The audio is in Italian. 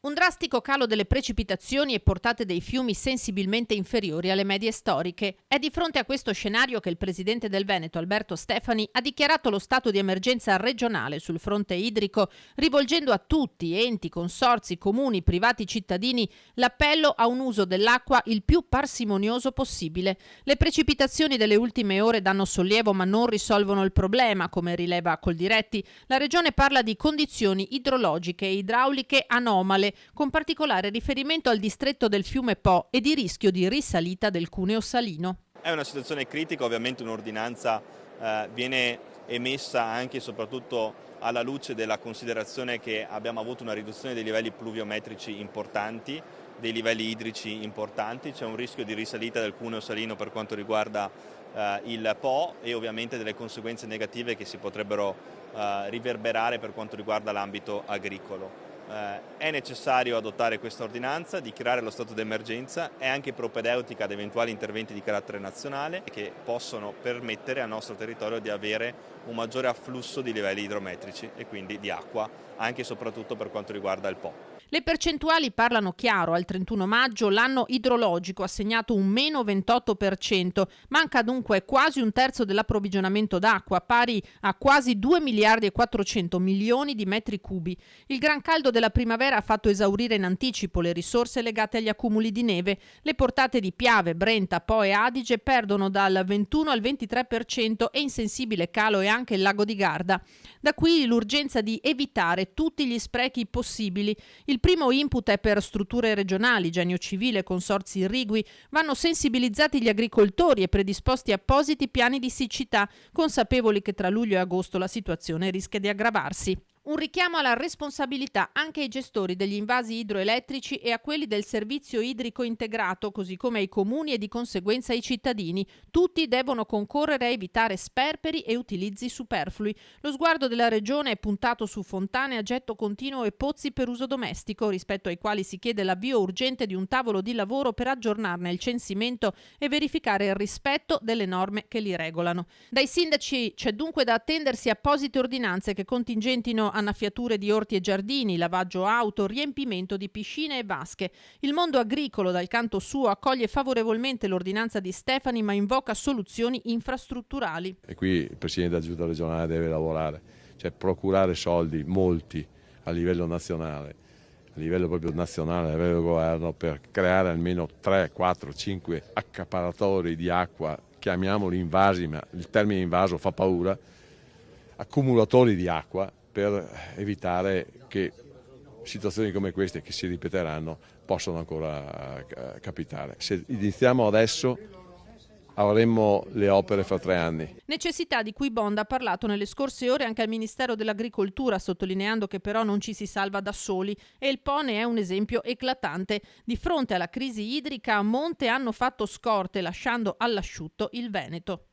Un drastico calo delle precipitazioni e portate dei fiumi sensibilmente inferiori alle medie storiche. È di fronte a questo scenario che il presidente del Veneto, Alberto Stefani, ha dichiarato lo stato di emergenza regionale sul fronte idrico, rivolgendo a tutti, enti, consorzi, comuni, privati cittadini, l'appello a un uso dell'acqua il più parsimonioso possibile. Le precipitazioni delle ultime ore danno sollievo ma non risolvono il problema, come rileva Coldiretti. La regione parla di condizioni idrologiche e idrauliche anomale, con particolare riferimento al distretto del fiume Po e di rischio di risalita del cuneo salino. È una situazione critica, ovviamente un'ordinanza viene emessa anche e soprattutto alla luce della considerazione che abbiamo avuto una riduzione dei livelli pluviometrici importanti, dei livelli idrici importanti, c'è un rischio di risalita del cuneo salino per quanto riguarda il Po e ovviamente delle conseguenze negative che si potrebbero riverberare per quanto riguarda l'ambito agricolo. È necessario adottare questa ordinanza, dichiarare lo stato d'emergenza, è anche propedeutica ad eventuali interventi di carattere nazionale che possono permettere al nostro territorio di avere un maggiore afflusso di livelli idrometrici e quindi di acqua, anche e soprattutto per quanto riguarda il Po. Le percentuali parlano chiaro. Al 31 maggio l'anno idrologico ha segnato un meno 28%, manca dunque quasi un terzo dell'approvvigionamento d'acqua, pari a quasi 2 miliardi e 400 milioni di metri cubi. Il gran caldo della primavera ha fatto esaurire in anticipo le risorse legate agli accumuli di neve. Le portate di Piave, Brenta, Po e Adige perdono dal 21 al 23% e in sensibile calo è anche il lago di Garda. Da qui l'urgenza di evitare tutti gli sprechi possibili. Il primo input è per strutture regionali, Genio Civile, consorzi irrigui. Vanno sensibilizzati gli agricoltori e predisposti appositi piani di siccità, consapevoli che tra luglio e agosto la situazione rischia di aggravarsi. Un richiamo alla responsabilità anche ai gestori degli invasi idroelettrici e a quelli del servizio idrico integrato, così come ai comuni e di conseguenza ai cittadini. Tutti devono concorrere a evitare sperperi e utilizzi superflui. Lo sguardo della regione è puntato su fontane a getto continuo e pozzi per uso domestico, rispetto ai quali si chiede l'avvio urgente di un tavolo di lavoro per aggiornarne il censimento e verificare il rispetto delle norme che li regolano. Dai sindaci c'è dunque da attendersi apposite ordinanze che contingentino annaffiature di orti e giardini, lavaggio auto, riempimento di piscine e vasche. Il mondo agricolo, dal canto suo, accoglie favorevolmente l'ordinanza di Stefani, ma invoca soluzioni infrastrutturali. E qui il Presidente della Giunta regionale deve lavorare, cioè procurare soldi, molti, a livello nazionale, a livello proprio nazionale, a livello del governo, per creare almeno 3, 4, 5 accaparatori di acqua, chiamiamoli invasi, ma il termine invaso fa paura, accumulatori di acqua, per evitare che situazioni come queste, che si ripeteranno, possano ancora capitare. Se iniziamo adesso avremmo le opere fra 3 anni. Necessità di cui Bond ha parlato nelle scorse ore anche al Ministero dell'Agricoltura, sottolineando che però non ci si salva da soli, e il Po ne è un esempio eclatante. Di fronte alla crisi idrica a monte hanno fatto scorte, lasciando all'asciutto il Veneto.